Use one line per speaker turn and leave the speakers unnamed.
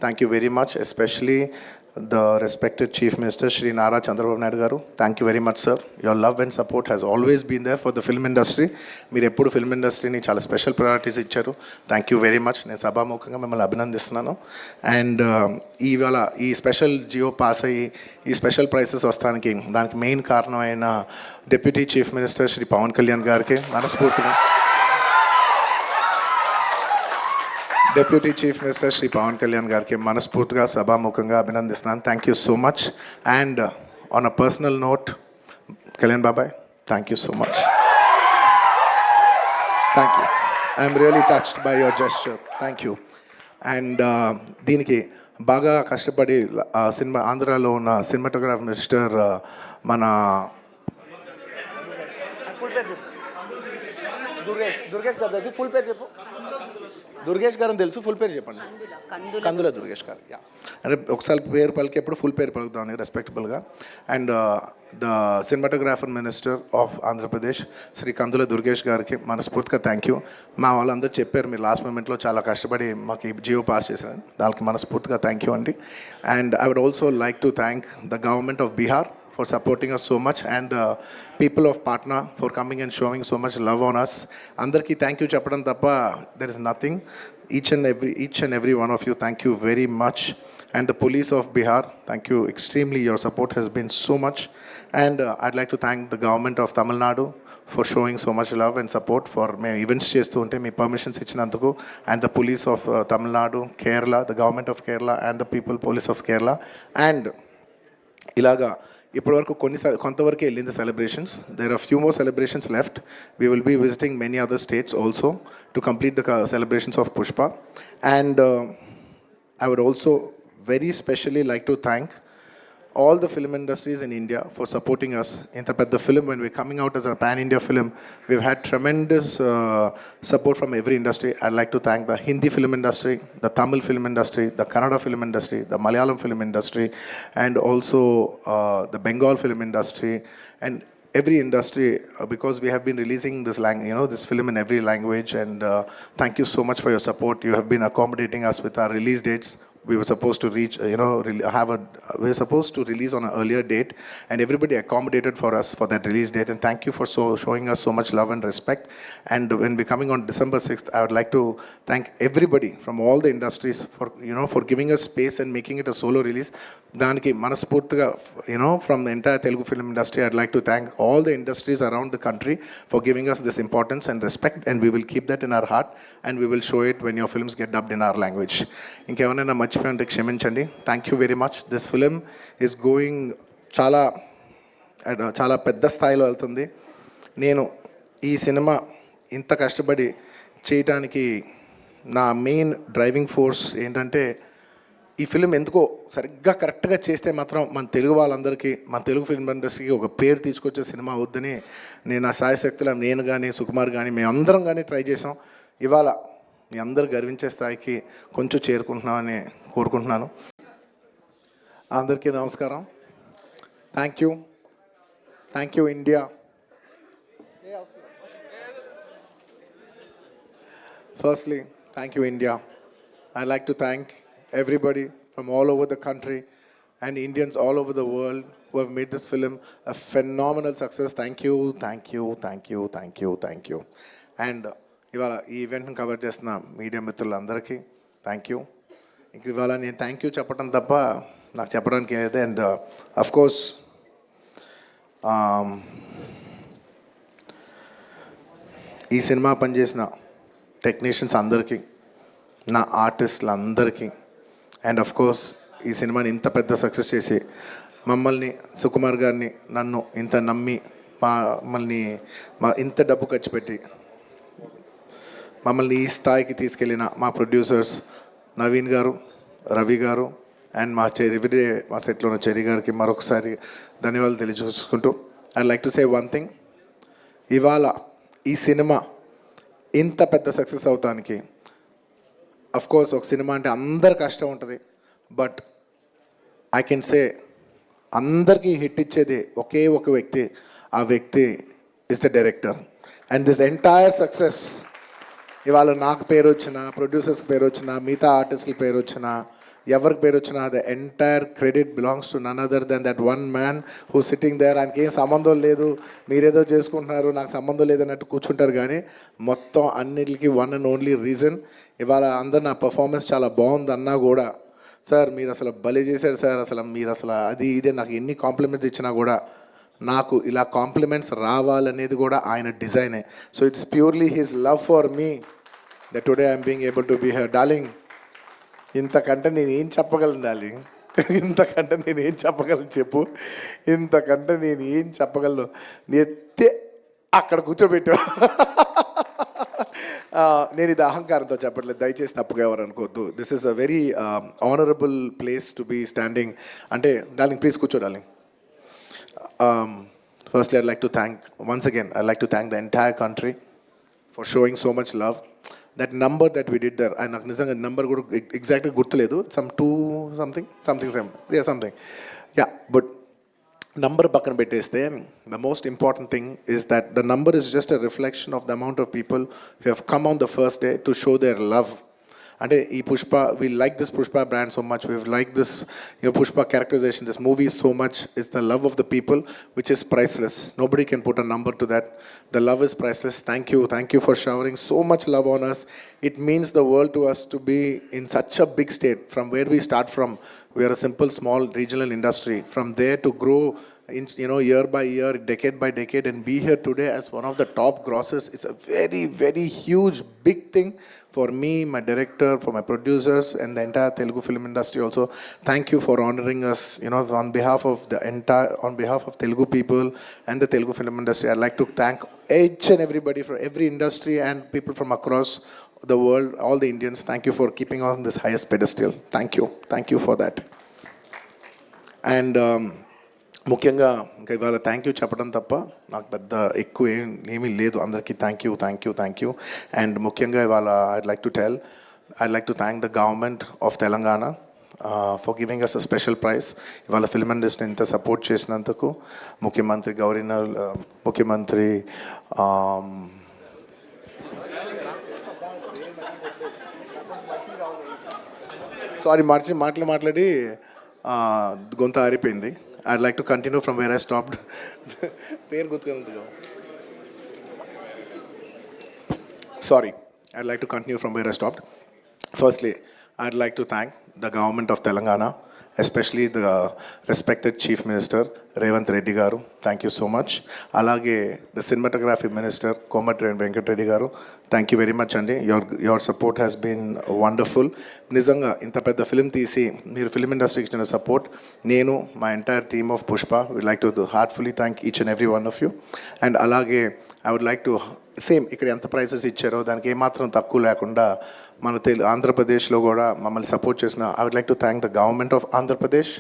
Thank you very much, especially the respected Chief Minister, Shri Nara Chandrababu Naidu Garu. Thank you very much, sir. Your love and support has always been there for the film industry. మీరు ఎప్పుడు film ఇండస్ట్రీని చాలా special priorities ఇచ్చారు. Thank you very much. నేను సభాముఖంగా మిమ్మల్ని అభినందిస్తున్నాను. And ఇవాళ ఈ స్పెషల్ జియో పాస్ అయ్యి ఈ స్పెషల్ ప్రైసెస్ వస్తానికి దానికి మెయిన్ కారణమైన deputy chief minister Shri Pawan Kalyan గారికి మనస్ఫూర్తిగా, deputy chief minister Shri Pawan Kalyan గారికి మనస్ఫూర్తిగా సభాముఖంగా అభినందిస్తున్నాను. Thank you so much. And on a personal note, Kalyan బాబాయ్, thank you so much. Thank you. I'm really touched by your gesture. Thank you. And దీనికి బాగా కష్టపడి సినిమా ఆంధ్రాలో ఉన్న సినిమాటోగ్రాఫర్ మినిస్టర్ మన
ఫుల్ పేరు చెప్పు. దుర్గేష్ గారు తెలుసు, ఫుల్ పేరు చెప్పండి. కందుల దుర్గేష్ గారు. యా, అంటే ఒకసారి పేరు పలికేప్పుడు ఫుల్ పేరు పలుకుతామని రెస్పెక్టబుల్గా. And the cinematographer minister of Andhra Pradesh Shri Kandula Durgesh గారికి మనస్ఫూర్తిగా థ్యాంక్ యూ. మా వాళ్ళందరూ చెప్పారు మీరు లాస్ట్ మూమెంట్లో చాలా కష్టపడి మాకు ఈ జియో పాస్ చేశారని, దానికి మనస్ఫూర్తిగా థ్యాంక్ యూ అండి. And I would also like to thank the government of Bihar for supporting us so much, and the people of Patna for coming and showing so much love on us. Andarki thank you chappadam tappa there is nothing. Each and every one of you, thank you very much. And the police of Bihar, thank you extremely. Your support has been so much. And I'd like to thank the government of Tamil Nadu for showing so much love and support for me events chestu unte me permissions ichinanduku, and the police of Tamil Nadu, Kerala, the government of Kerala, and the people police of Kerala. And ilaga ఇప్పటివరకు కొంతవరకు వెళ్ళింది celebrations. There are few more celebrations left. We will be visiting many other states also to complete the celebrations of Pushpa. And I would also very specially like to thank all the film industries in India for supporting us in the film. When we're coming out as a pan-India film, we've had tremendous support from every industry. I'd like to thank the Hindi film industry, the Tamil film industry, the Kannada film industry, the Malayalam film industry, and also the Bengal film industry, and every industry, because we have been releasing this film in every language. And thank you so much for your support. You have been accommodating us with our release dates. We were supposed to reach, we were supposed to release on an earlier date, and everybody accommodated for us for that release date. And thank you for showing us so much love and respect. And when we're coming on December 6th, I would like to thank everybody from all the industries for giving us space and making it a solo release. Daniki manaspurtiga, from the entire Telugu film industry, I'd like to thank all the industries around the country for giving us this importance and respect, and we will keep that in our heart, and we will show it when your films get dubbed in our language. ఇంకేమైనా మర్చిపోయింటే క్షమించండి. Thank you very much. This film is going చాలా పెద్ద స్థాయిలో వెళ్తుంది. నేను ఈ cinema ఇంత కష్టపడి చేయటానికి నా మెయిన్ డ్రైవింగ్ ఫోర్స్ ఏంటంటే, ఈ ఫిలిం ఎందుకో సరిగ్గా కరెక్ట్గా చేస్తే మాత్రం మన తెలుగు వాళ్ళందరికీ, మన తెలుగు ఫిల్మ్ ఇండస్ట్రీకి ఒక పేరు తీసుకొచ్చే సినిమా అవుద్దని నేను ఆ సాయశక్తుల నేను కానీ సుకుమార్ కానీ మేమందరం కానీ ట్రై చేసాం. ఇవాళ మీ అందరు గర్వించే స్థాయికి కొంచెం చేరుకుంటున్నామని కోరుకుంటున్నాను. అందరికీ నమస్కారం. Thank you India. Firstly thank you India. I like to thank everybody from all over the country and Indians all over the world who have made this film a phenomenal success. Thank you. And ఇవాళ ఈ ఈవెంట్ని cover చేస్తున్న media మిత్రులందరికీ thank you. ఇంక ఇవాళ నేను thank you చెప్పడం తప్ప నాకు చెప్పడానికి ఏదైతే. అండ్ అఫ్కోర్స్ ఈ సినిమా పనిచేసిన టెక్నీషియన్స్ అందరికీ, నా ఆర్టిస్టులందరికీ, అండ్ అఫ్కోర్స్ ఈ సినిమాని ఇంత పెద్ద సక్సెస్ చేసి మమ్మల్ని, సుకుమార్ గారిని, నన్ను ఇంత నమ్మి మమ్మల్ని ఇంత డబ్బు ఖర్చు పెట్టి మమ్మల్ని ఈ స్థాయికి తీసుకెళ్ళిన మా ప్రొడ్యూసర్స్ నవీన్ గారు, రవి గారు, అండ్ మా సెట్లో ఉన్న చెరి గారికి మరొకసారి ధన్యవాదాలు తెలియజేసుకుంటూ, I like to say one thing. ఇవాళ ఈ సినిమా ఇంత పెద్ద సక్సెస్ అవటానికి అఫ్కోర్స్ ఒక సినిమా అంటే అందరు కష్టం ఉంటుంది, బట్ ఐ కెన్ సే అందరికీ హిట్ ఇచ్చేది ఒకే ఒక వ్యక్తి. ఆ వ్యక్తి is the director. And this entire success ఇవాళ నాకు పేరు వచ్చిన, ప్రొడ్యూసర్స్కి పేరు వచ్చిన, మిగతా ఆర్టిస్టుల పేరు వచ్చిన, ఎవరికి పేరు వచ్చినా the entire credit belongs to none other then that one man who sitting there. ఆయనకి ఏం సంబంధం లేదు, మీరేదో చేసుకుంటున్నారు, నాకు సంబంధం లేదన్నట్టు కూర్చుంటారు. కానీ మొత్తం అన్నిటికీ వన్ అండ్ ఓన్లీ రీజన్, ఇవాళ అందరు నా పర్ఫార్మెన్స్ చాలా బాగుంది అన్నా కూడా, సార్ మీరు అసలు భలే చేశారు సార్, అసలు మీరు అసలు అది ఇదే నాకు ఎన్ని కాంప్లిమెంట్స్ ఇచ్చినా కూడా నాకు ఇలా కాంప్లిమెంట్స్ రావాలనేది కూడా ఆయన డిజైనే. So it's purely his love for me that today I'm being able to be here. Darling, ఇంతకంటే నేను ఏం చెప్పగలను డార్లింగ్? ఇంతకంటే నేను ఏం చెప్పగలను చెప్పు? ఇంతకంటే నేను ఏం చెప్పగలను? ఎత్తే అక్కడ కూర్చోబెట్టావు. నేను ఇది అహంకారంతో చెప్పట్లేదు, దయచేసి తప్పుగా ఎవరు అనుకోవద్దు. This is a very honourable place to be standing. అంటే డార్లింగ్ ప్లీజ్ కూర్చో darling. Firstly, I'd like to thank, once again, I'd like to thank the entire country for showing so much love. That number that we did there, నాకు నిజంగా number కూడా ఎగ్జాక్ట్గా గుర్తులేదు, some 2 something. But number పక్కన పెట్టేస్తే the most important thing is that the number is just a reflection of the amount of people who have come on the first day to show their love. అంటే ఈ Pushpa, we like this Pushpa brand so much, we like this Pushpa characterisation, this movie so much. Is the love of the people which is priceless. Nobody can put a number to that. The love is priceless. Thank you for showering so much love on us. It means the world to us to be in such a big state. From where we start from, we are a simple small regional industry. From there to grow in, year by year, decade by decade, and be here today as one of the top grossers, it's a very, very huge, big thing for me, my director, for my producers, and the entire Telugu film industry also. Thank you for honoring us, on behalf of Telugu people and the Telugu film industry. I'd like to thank each and everybody from every industry and people from across the world, all the Indians. Thank you for keeping on this highest pedestal. Thank you for that. And ముఖ్యంగా ఇంకా ఇవాళ thank you చెప్పడం తప్ప నాకు పెద్ద ఎక్కువ ఏమీ లేదు. అందరికీ థ్యాంక్ యూ. అండ్ ముఖ్యంగా ఇవాళ I'd like to thank the government of Telangana for giving us a special prize. ఇవాళ ఫిల్మ్ ఇండస్ట్రీని ఇంత సపోర్ట్ చేసినందుకు ముఖ్యమంత్రి సారీ మాట్లాడి గొంత ఆరిపోయింది. I'd like to continue from where I stopped. Sorry, I'd like to continue from where I stopped. Firstly, I'd like to thank the government of Telangana, especially the respected Chief Minister, Revanth Reddy Garu. Thank you so much. Alage, the Cinematography Minister, Komatri Venkat Reddy Garu. Thank you very much, Andy. Your support has been wonderful. Nizanga, inta pedda film teesi, meer film industry ki support, nenu, my entire team of Pushpa, we'd like to heartfully thank each and every one of you. And alage, I would like to same ఇక్కడ ఎంత prices ఇచ్చారో దానికి ఏమాత్రం తక్కువ లేకుండా మన ఆంధ్రప్రదేశ్లో కూడా మమ్మల్ని సపోర్ట్ చేసిన, I would like to thank the government of Andhra Pradesh